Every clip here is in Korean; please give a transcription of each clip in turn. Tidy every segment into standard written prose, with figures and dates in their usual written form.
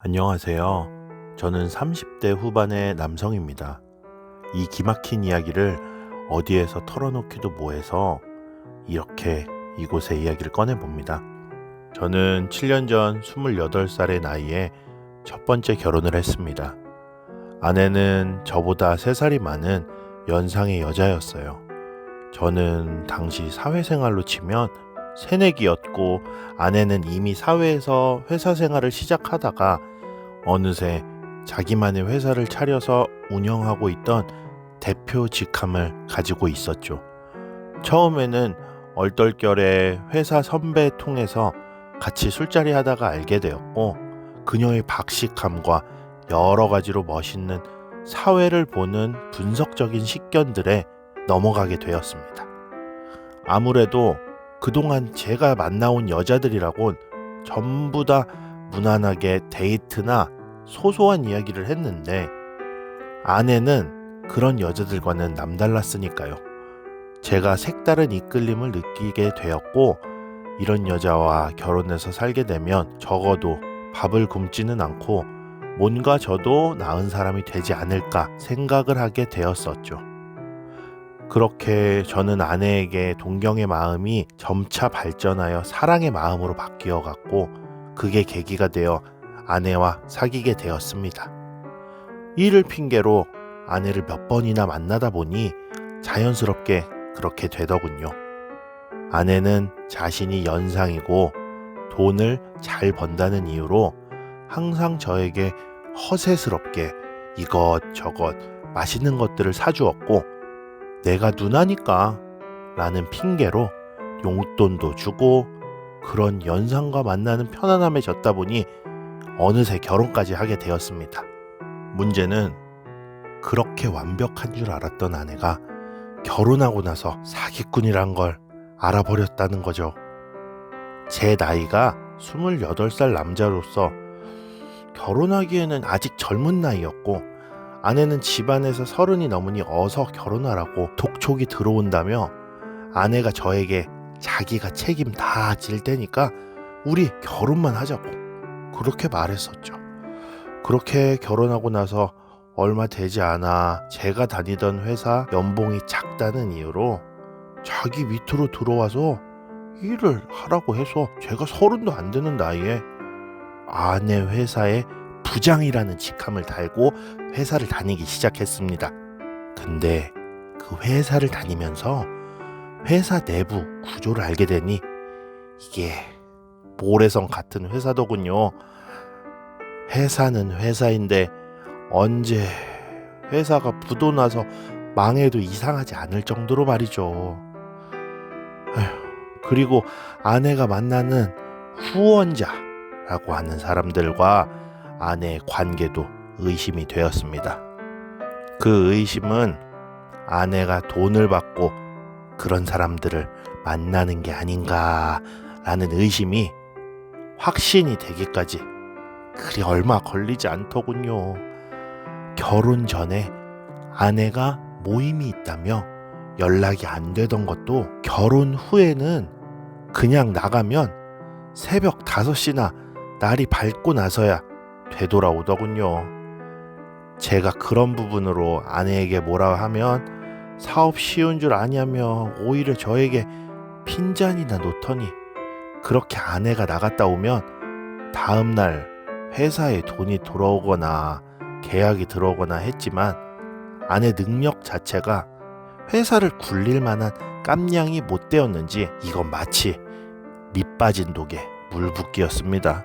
안녕하세요. 저는 30대 후반의 남성입니다. 이 기막힌 이야기를 어디에서 털어놓기도 뭐해서 이렇게 이곳에 이야기를 꺼내봅니다. 저는 7년 전 28살의 나이에 첫 번째 결혼을 했습니다. 아내는 저보다 3살이 많은 연상의 여자였어요. 저는 당시 사회생활로 치면 새내기였고 아내는 이미 사회에서 회사 생활을 시작하다가 어느새 자기만의 회사를 차려서 운영하고 있던 대표 직함을 가지고 있었죠. 처음에는 얼떨결에 회사 선배 통해서 같이 술자리 하다가 알게 되었고 그녀의 박식함과 여러 가지로 멋있는 사회를 보는 분석적인 식견들에 넘어가게 되었습니다. 아무래도 그동안 제가 만나온 여자들이라곤 전부 다 무난하게 데이트나 소소한 이야기를 했는데 아내는 그런 여자들과는 남달랐으니까요. 제가 색다른 이끌림을 느끼게 되었고 이런 여자와 결혼해서 살게 되면 적어도 밥을 굶지는 않고 뭔가 저도 나은 사람이 되지 않을까 생각을 하게 되었었죠. 그렇게 저는 아내에게 동경의 마음이 점차 발전하여 사랑의 마음으로 바뀌어 갔고 그게 계기가 되어 아내와 사귀게 되었습니다. 이를 핑계로 아내를 몇 번이나 만나다 보니 자연스럽게 그렇게 되더군요. 아내는 자신이 연상이고 돈을 잘 번다는 이유로 항상 저에게 허세스럽게 이것저것 맛있는 것들을 사주었고 내가 누나니까 라는 핑계로 용돈도 주고 그런 연상과 만나는 편안함에 젖다 보니 어느새 결혼까지 하게 되었습니다. 문제는 그렇게 완벽한 줄 알았던 아내가 결혼하고 나서 사기꾼이란 걸 알아버렸다는 거죠. 제 나이가 28살 남자로서 결혼하기에는 아직 젊은 나이였고 아내는 집안에서 30이 넘으니 어서 결혼하라고 독촉이 들어온다며 아내가 저에게 자기가 책임 다 질 테니까 우리 결혼만 하자고 그렇게 말했었죠. 그렇게 결혼하고 나서 얼마 되지 않아 제가 다니던 회사 연봉이 작다는 이유로 자기 밑으로 들어와서 일을 하라고 해서 제가 30도 안 되는 나이에 아내 회사에 부장이라는 직함을 달고 회사를 다니기 시작했습니다. 근데 그 회사를 다니면서 회사 내부 구조를 알게 되니 이게 모래성 같은 회사더군요. 회사는 회사인데 언제 회사가 부도나서 망해도 이상하지 않을 정도로 말이죠. 그리고 아내가 만나는 후원자라고 하는 사람들과 아내의 관계도 의심이 되었습니다. 그 의심은 아내가 돈을 받고 그런 사람들을 만나는 게 아닌가라는 의심이 확신이 되기까지 그리 얼마 걸리지 않더군요. 결혼 전에 아내가 모임이 있다며 연락이 안 되던 것도 결혼 후에는 그냥 나가면 새벽 5시나 날이 밝고 나서야 되돌아오더군요. 제가 그런 부분으로 아내에게 뭐라 하면 사업 쉬운 줄 아냐며 오히려 저에게 핀잔이나 놓더니 그렇게 아내가 나갔다 오면 다음날 회사에 돈이 들어오거나 계약이 들어오거나 했지만 아내 능력 자체가 회사를 굴릴 만한 깜냥이 못 되었는지 이건 마치 밑 빠진 독에 물 붓기였습니다.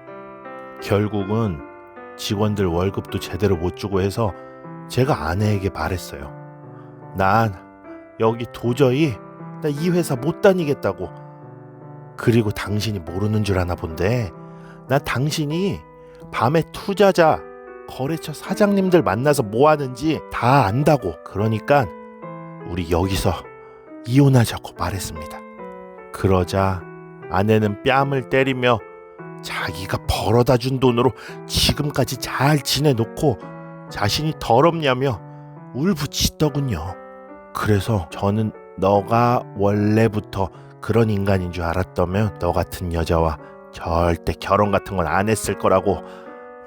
결국은 직원들 월급도 제대로 못 주고 해서 제가 아내에게 말했어요. 난 여기 도저히 나 이 회사 못 다니겠다고. 그리고 당신이 모르는 줄 아나 본데 나 당신이 밤에 투자자 거래처 사장님들 만나서 뭐 하는지 다 안다고. 그러니까 우리 여기서 이혼하자고 말했습니다. 그러자 아내는 뺨을 때리며 자기가 벌어다 준 돈으로 지금까지 잘 지내놓고 자신이 더럽냐며 울부짖더군요. 그래서 저는 너가 원래부터 그런 인간인 줄 알았다면 너 같은 여자와 절대 결혼 같은 건 안 했을 거라고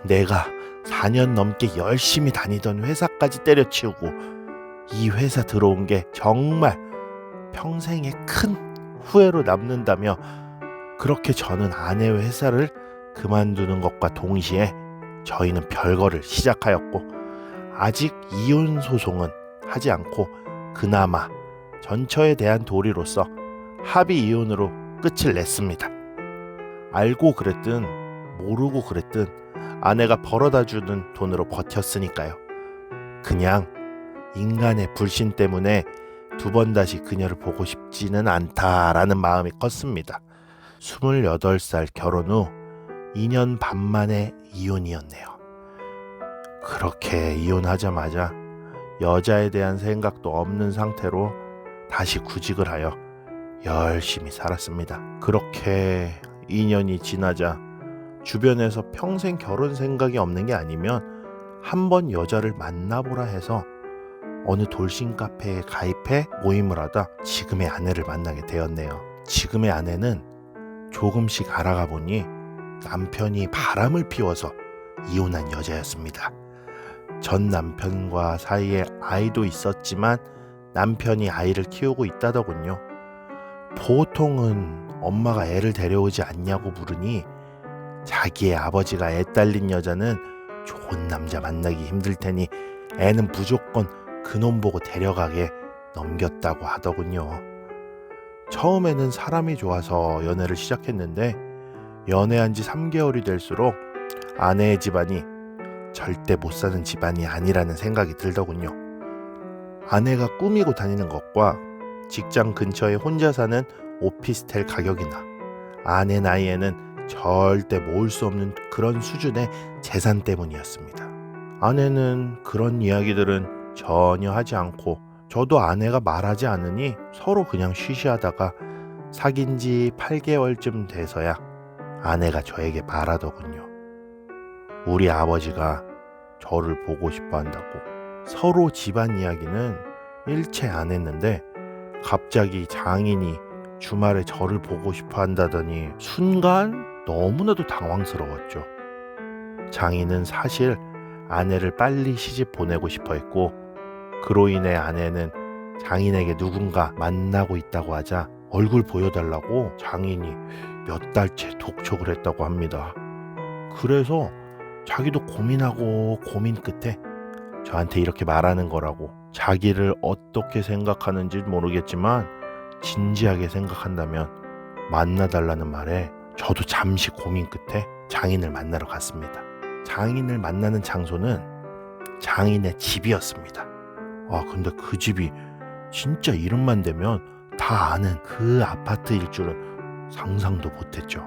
내가 4년 넘게 열심히 다니던 회사까지 때려치우고 이 회사 들어온 게 정말 평생의 큰 후회로 남는다며 그렇게 저는 아내의 회사를 그만두는 것과 동시에 저희는 별거를 시작하였고 아직 이혼 소송은 하지 않고 그나마 전처에 대한 도리로서 합의 이혼으로 끝을 냈습니다. 알고 그랬든 모르고 그랬든 아내가 벌어다 주는 돈으로 버텼으니까요. 그냥 인간의 불신 때문에 두 번 다시 그녀를 보고 싶지는 않다라는 마음이 컸습니다. 28살 결혼 후 2년 반 만에 이혼이었네요. 그렇게 이혼하자마자 여자에 대한 생각도 없는 상태로 다시 구직을 하여 열심히 살았습니다. 그렇게 2년이 지나자 주변에서 평생 결혼 생각이 없는 게 아니면 한번 여자를 만나보라 해서 어느 돌싱 카페에 가입해 모임을 하다 지금의 아내를 만나게 되었네요. 지금의 아내는 조금씩 알아가 보니 남편이 바람을 피워서 이혼한 여자였습니다. 전 남편과 사이에 아이도 있었지만 남편이 아이를 키우고 있다더군요. 보통은 엄마가 애를 데려오지 않냐고 물으니 자기의 아버지가 애 딸린 여자는 좋은 남자 만나기 힘들 테니 애는 무조건 그놈 보고 데려가게 넘겼다고 하더군요. 처음에는 사람이 좋아서 연애를 시작했는데 연애한 지 3개월이 될수록 아내의 집안이 절대 못 사는 집안이 아니라는 생각이 들더군요. 아내가 꾸미고 다니는 것과 직장 근처에 혼자 사는 오피스텔 가격이나 아내 나이에는 절대 모을 수 없는 그런 수준의 재산 때문이었습니다. 아내는 그런 이야기들은 전혀 하지 않고 저도 아내가 말하지 않으니 서로 그냥 쉬쉬하다가 사귄 지 8개월쯤 돼서야 아내가 저에게 말하더군요. 우리 아버지가 저를 보고 싶어 한다고. 서로 집안 이야기는 일체 안 했는데 갑자기 장인이 주말에 저를 보고 싶어 한다더니 순간 너무나도 당황스러웠죠. 장인은 사실 아내를 빨리 시집 보내고 싶어 했고 그로 인해 아내는 장인에게 누군가 만나고 있다고 하자 얼굴 보여달라고 장인이 몇 달째 독촉을 했다고 합니다. 그래서 자기도 고민하고 고민 끝에 저한테 이렇게 말하는 거라고. 자기를 어떻게 생각하는지 모르겠지만 진지하게 생각한다면 만나달라는 말에 저도 잠시 고민 끝에 장인을 만나러 갔습니다. 장인을 만나는 장소는 장인의 집이었습니다. 근데 그 집이 진짜 이름만 대면 다 아는 그 아파트일 줄은 상상도 못했죠.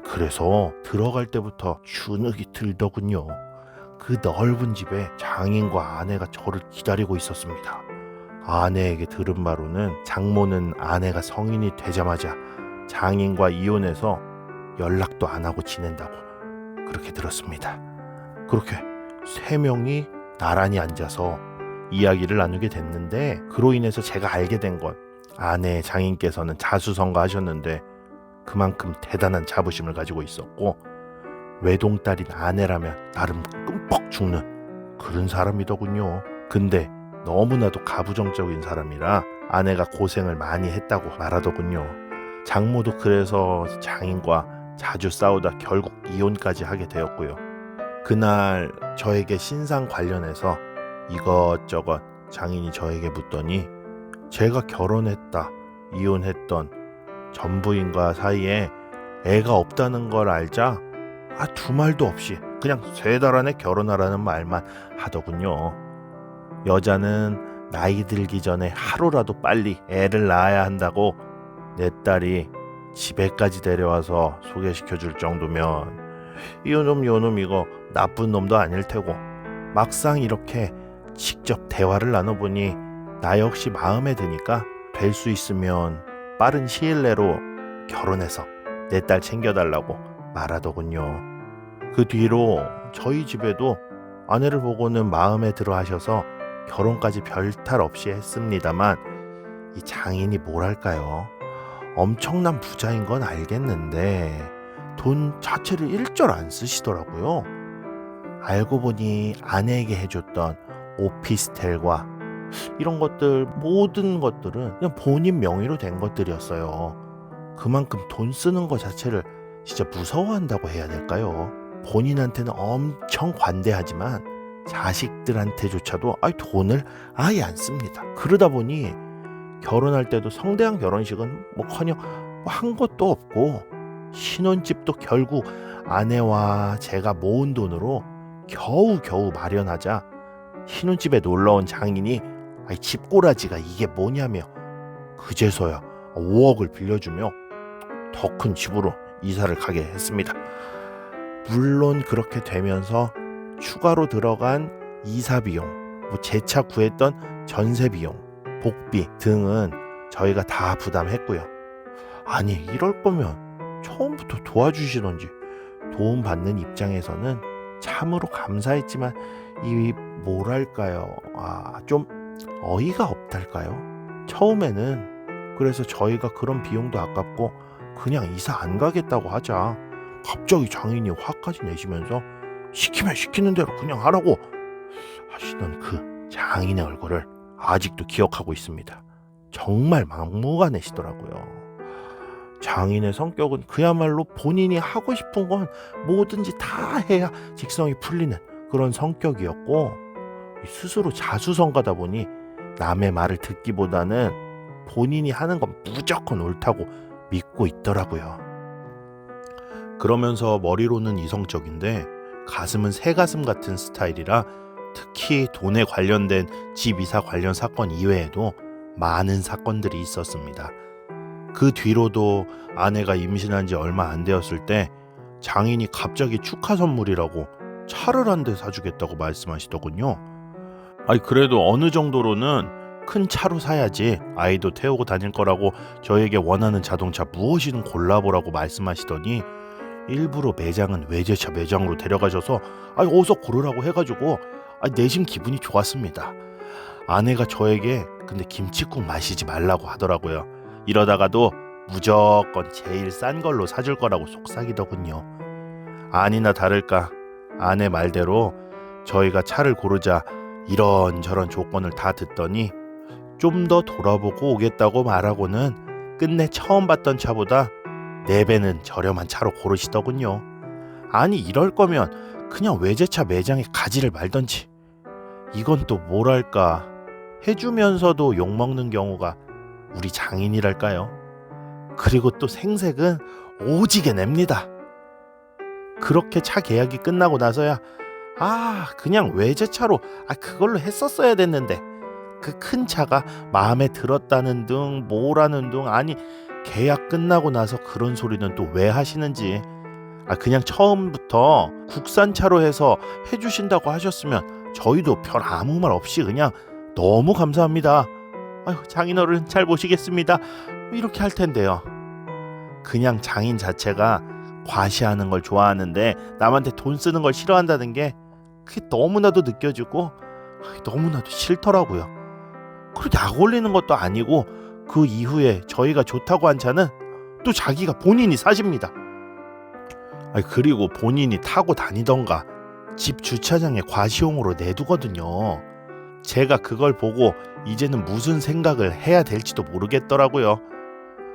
그래서 들어갈 때부터 주눅이 들더군요. 그 넓은 집에 장인과 아내가 저를 기다리고 있었습니다. 아내에게 들은 바로는 장모는 아내가 성인이 되자마자 장인과 이혼해서 연락도 안 하고 지낸다고 그렇게 들었습니다. 그렇게 3명이 나란히 앉아서 이야기를 나누게 됐는데 그로 인해서 제가 알게 된 건 아내 장인께서는 자수성가하셨는데 그만큼 대단한 자부심을 가지고 있었고 외동딸인 아내라면 나름 끔뻑 죽는 그런 사람이더군요. 근데 너무나도 가부장적인 사람이라 아내가 고생을 많이 했다고 말하더군요. 장모도 그래서 장인과 자주 싸우다 결국 이혼까지 하게 되었고요. 그날 저에게 신상 관련해서 이것저것 장인이 저에게 묻더니 제가 결혼했다, 이혼했던 전 부인과 사이에 애가 없다는 걸 알자 두 말도 없이 그냥 3달 안에 결혼하라는 말만 하더군요. 여자는 나이 들기 전에 하루라도 빨리 애를 낳아야 한다고 내 딸이 집에까지 데려와서 소개시켜줄 정도면 요놈 이거 나쁜 놈도 아닐 테고 막상 이렇게 직접 대화를 나눠보니 나 역시 마음에 드니까 될 수 있으면 빠른 시일 내로 결혼해서 내 딸 챙겨달라고 말하더군요. 그 뒤로 저희 집에도 아내를 보고는 마음에 들어 하셔서 결혼까지 별탈 없이 했습니다만 이 장인이 뭐랄까요, 엄청난 부자인 건 알겠는데 돈 자체를 일절 안 쓰시더라고요. 알고 보니 아내에게 해줬던 오피스텔과 이런 것들, 모든 것들은 그냥 본인 명의로 된 것들이었어요. 그만큼 돈 쓰는 것 자체를 진짜 무서워한다고 해야 될까요? 본인한테는 엄청 관대하지만 자식들한테조차도 돈을 아예 안 씁니다. 그러다 보니 결혼할 때도 성대한 결혼식은 뭐커녕 한 것도 없고, 신혼집도 결국 아내와 제가 모은 돈으로 겨우겨우 마련하자 신혼집에 놀러온 장인이 집꼬라지가 이게 뭐냐며 그제서야 5억을 빌려주며 더 큰 집으로 이사를 가게 했습니다. 물론 그렇게 되면서 추가로 들어간 이사 비용, 재차 구했던 전세 비용, 복비 등은 저희가 다 부담했고요. 아니, 이럴 거면 처음부터 도와주시던지. 도움받는 입장에서는 참으로 감사했지만 이 뭐랄까요, 좀 어이가 없달까요? 처음에는 그래서 저희가 그런 비용도 아깝고 그냥 이사 안 가겠다고 하자 갑자기 장인이 화까지 내시면서 시키면 시키는 대로 그냥 하라고 하시던 그 장인의 얼굴을 아직도 기억하고 있습니다. 정말 막무가내시더라고요. 장인의 성격은 그야말로 본인이 하고 싶은 건 뭐든지 다 해야 직성이 풀리는 그런 성격이었고, 스스로 자수성가다 보니 남의 말을 듣기보다는 본인이 하는 건 무조건 옳다고 믿고 있더라고요. 그러면서 머리로는 이성적인데 가슴은 새가슴 같은 스타일이라 특히 돈에 관련된 집 이사 관련 사건 이외에도 많은 사건들이 있었습니다. 그 뒤로도 아내가 임신한 지 얼마 안 되었을 때 장인이 갑자기 축하 선물이라고 차를 한 대 사주겠다고 말씀하시더군요. 그래도 어느 정도로는 큰 차로 사야지 아이도 태우고 다닐 거라고 저에게 원하는 자동차 무엇이든 골라보라고 말씀하시더니 일부러 매장은 외제차 매장으로 데려가셔서 어서 고르라고 해가지고 내심 기분이 좋았습니다. 아내가 저에게 근데 김칫국 마시지 말라고 하더라고요. 이러다가도 무조건 제일 싼 걸로 사줄 거라고 속삭이더군요. 아니나 다를까 아내 말대로 저희가 차를 고르자 이런저런 조건을 다 듣더니 좀 더 돌아보고 오겠다고 말하고는 끝내 처음 봤던 차보다 4배는 저렴한 차로 고르시더군요. 아니, 이럴 거면 그냥 외제차 매장에 가지를 말던지. 이건 또 뭐랄까, 해주면서도 욕먹는 경우가 우리 장인이랄까요. 그리고 또 생색은 오지게 냅니다. 그렇게 차 계약이 끝나고 나서야 그냥 외제차로 그걸로 했었어야 됐는데, 그 큰 차가 마음에 들었다는 둥 뭐라는 둥. 아니, 계약 끝나고 나서 그런 소리는 또 왜 하시는지. 그냥 처음부터 국산차로 해서 해주신다고 하셨으면 저희도 별 아무 말 없이 그냥 너무 감사합니다, 장인어른 잘 모시겠습니다, 이렇게 할 텐데요. 그냥 장인 자체가 과시하는 걸 좋아하는데 남한테 돈 쓰는 걸 싫어한다는 게 그게 너무나도 느껴지고 너무나도 싫더라고요. 그리고 약 올리는 것도 아니고 그 이후에 저희가 좋다고 한 차는 또 자기가 본인이 사십니다. 그리고 본인이 타고 다니던가 집 주차장에 과시용으로 내두거든요. 제가 그걸 보고 이제는 무슨 생각을 해야 될지도 모르겠더라고요.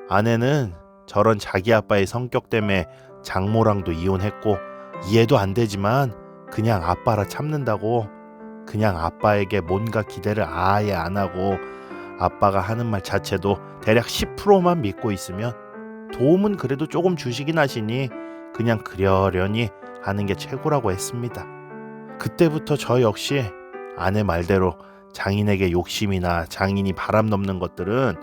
아내는 저런 자기 아빠의 성격 때문에 장모랑도 이혼했고 이해도 안 되지만 그냥 아빠라 참는다고, 그냥 아빠에게 뭔가 기대를 아예 안 하고 아빠가 하는 말 자체도 대략 10%만 믿고 있으면 도움은 그래도 조금 주시긴 하시니 그냥 그러려니 하는 게 최고라고 했습니다. 그때부터 저 역시 아내 말대로 장인에게 욕심이나 장인이 바람 넘는 것들은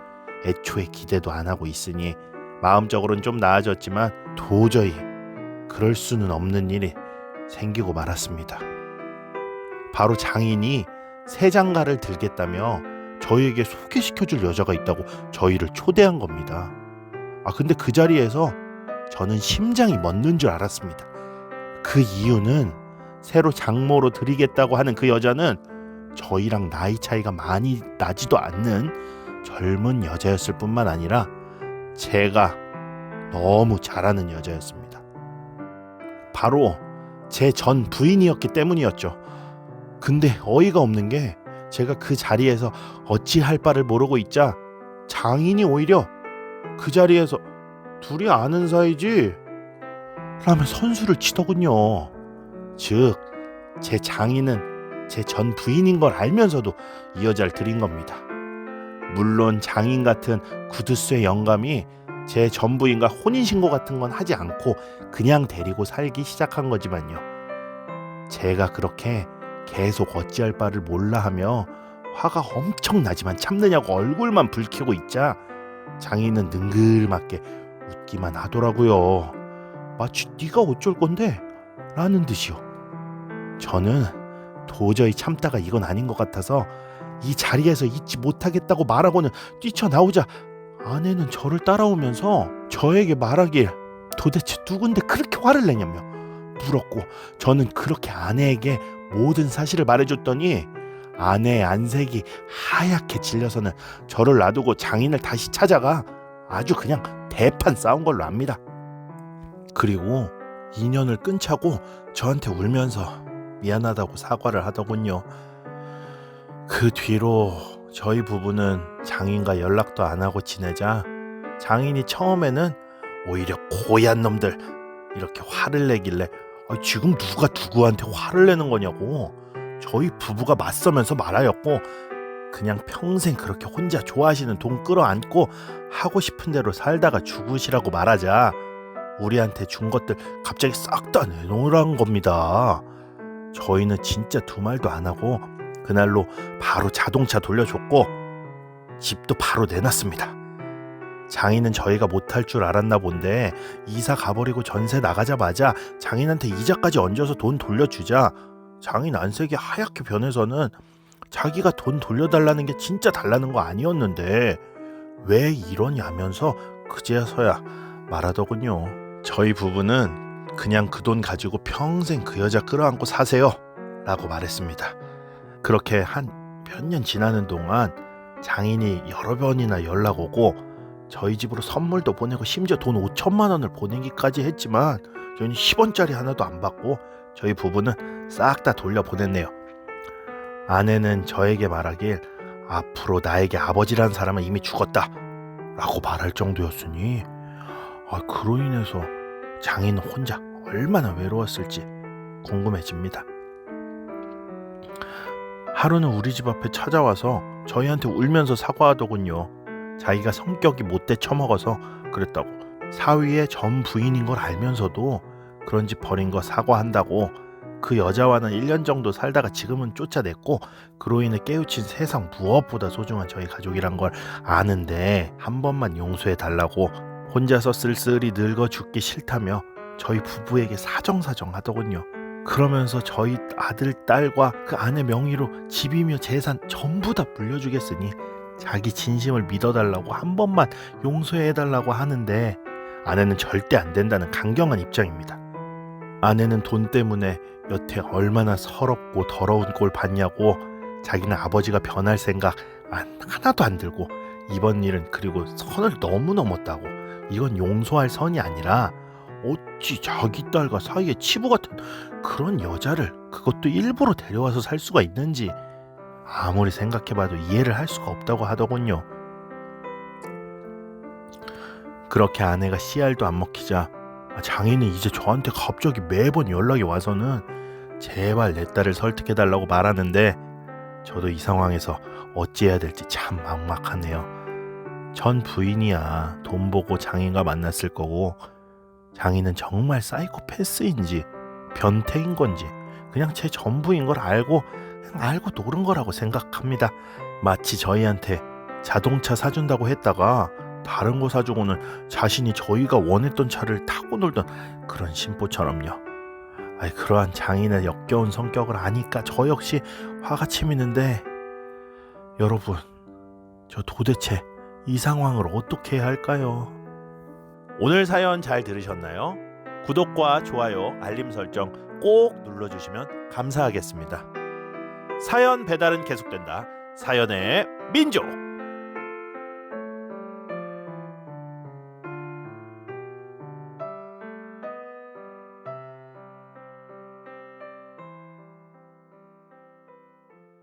애초에 기대도 안 하고 있으니 마음적으로는 좀 나아졌지만 도저히 그럴 수는 없는 일이 생기고 말았습니다. 바로 장인이 새 장가를 들겠다며 저희에게 소개시켜줄 여자가 있다고 저희를 초대한 겁니다. 근데 그 자리에서 저는 심장이 멎는 줄 알았습니다. 그 이유는 새로 장모로 드리겠다고 하는 그 여자는 저희랑 나이 차이가 많이 나지도 않는 젊은 여자였을 뿐만 아니라 제가 너무 잘하는 여자였습니다. 바로 제 전 부인이었기 때문이었죠. 근데 어이가 없는 게 제가 그 자리에서 어찌할 바를 모르고 있자 장인이 오히려 그 자리에서 둘이 아는 사이지? 라며 선수를 치더군요. 즉, 제 장인은 제 전 부인인 걸 알면서도 이 여자를 들인 겁니다. 물론 장인 같은 구두쇠 영감이 제 전 부인과 혼인신고 같은 건 하지 않고 그냥 데리고 살기 시작한 거지만요. 제가 그렇게 계속 어찌할 바를 몰라 하며 화가 엄청 나지만 참느냐고 얼굴만 붉히고 있자 장인은 능글맞게 웃기만 하더라고요. 마치 네가 어쩔 건데? 라는 듯이요. 저는 도저히 참다가 이건 아닌 것 같아서 이 자리에서 있지 못하겠다고 말하고는 뛰쳐나오자 아내는 저를 따라오면서 저에게 말하길 도대체 누군데 그렇게 화를 내냐며 물었고, 저는 그렇게 아내에게 모든 사실을 말해줬더니 아내의 안색이 하얗게 질려서는 저를 놔두고 장인을 다시 찾아가 아주 그냥 대판 싸운 걸로 압니다. 그리고 인연을 끊자고 저한테 울면서 미안하다고 사과를 하더군요. 그 뒤로 저희 부부는 장인과 연락도 안 하고 지내자 장인이 처음에는 오히려 고얀 놈들 이렇게 화를 내길래 지금 누가 누구한테 화를 내는 거냐고 저희 부부가 맞서면서 말하였고, 그냥 평생 그렇게 혼자 좋아하시는 돈 끌어안고 하고 싶은 대로 살다가 죽으시라고 말하자 우리한테 준 것들 갑자기 싹 다 내놓으라는 겁니다. 저희는 진짜 두 말도 안 하고 그날로 바로 자동차 돌려줬고 집도 바로 내놨습니다. 장인은 저희가 못할 줄 알았나 본데 이사 가버리고 전세 나가자마자 장인한테 이자까지 얹어서 돈 돌려주자 장인 안색이 하얗게 변해서는 자기가 돈 돌려달라는 게 진짜 달라는 거 아니었는데 왜 이러냐면서 그제서야 말하더군요. 저희 부부는 그냥 그 돈 가지고 평생 그 여자 끌어안고 사세요 라고 말했습니다. 그렇게 한 몇 년 지나는 동안 장인이 여러 번이나 연락 오고 저희 집으로 선물도 보내고 심지어 돈 5천만 원을 보내기까지 했지만 저희는 10원짜리 하나도 안 받고 저희 부부는 싹 다 돌려보냈네요. 아내는 저에게 말하길 앞으로 나에게 아버지라는 사람은 이미 죽었다 라고 말할 정도였으니 그로 인해서 장인은 혼자 얼마나 외로웠을지 궁금해집니다. 하루는 우리 집 앞에 찾아와서 저희한테 울면서 사과하더군요. 자기가 성격이 못돼 처먹어서 그랬다고, 사위의 전 부인인 걸 알면서도 그런 집 버린 거 사과한다고, 그 여자와는 1년 정도 살다가 지금은 쫓아냈고 그로 인해 깨우친 세상 무엇보다 소중한 저희 가족이란 걸 아는데 한 번만 용서해 달라고, 혼자서 쓸쓸히 늙어 죽기 싫다며 저희 부부에게 사정사정 하더군요. 그러면서 저희 아들, 딸과 그 아내 명의로 집이며 재산 전부 다 물려주겠으니 자기 진심을 믿어달라고 한 번만 용서해달라고 하는데 아내는 절대 안 된다는 강경한 입장입니다. 아내는 돈 때문에 여태 얼마나 서럽고 더러운 꼴 봤냐고, 자기는 아버지가 변할 생각 하나도 안 들고 이번 일은 그리고 선을 너무 넘었다고, 이건 용서할 선이 아니라 어찌 자기 딸과 사이에 치부 같은 그런 여자를 그것도 일부러 데려와서 살 수가 있는지 아무리 생각해봐도 이해를 할 수가 없다고 하더군요. 그렇게 아내가 씨알도 안 먹히자 장인은 이제 저한테 갑자기 매번 연락이 와서는 제발 내 딸을 설득해달라고 말하는데 저도 이 상황에서 어찌해야 될지 참 막막하네요. 전 부인이야 돈 보고 장인과 만났을 거고, 장인은 정말 사이코패스인지 변태인 건지 그냥 제 전부인 걸 알고 노른 거라고 생각합니다. 마치 저희한테 자동차 사준다고 했다가 다른 거 사주고는 자신이 저희가 원했던 차를 타고 놀던 그런 심보처럼요. 그러한 장인의 역겨운 성격을 아니까 저 역시 화가 치미는데, 여러분, 저 도대체 이 상황을 어떻게 해야 할까요? 오늘 사연 잘 들으셨나요? 구독과 좋아요, 알림 설정 꼭 눌러주시면 감사하겠습니다. 사연 배달은 계속된다. 사연의 민족.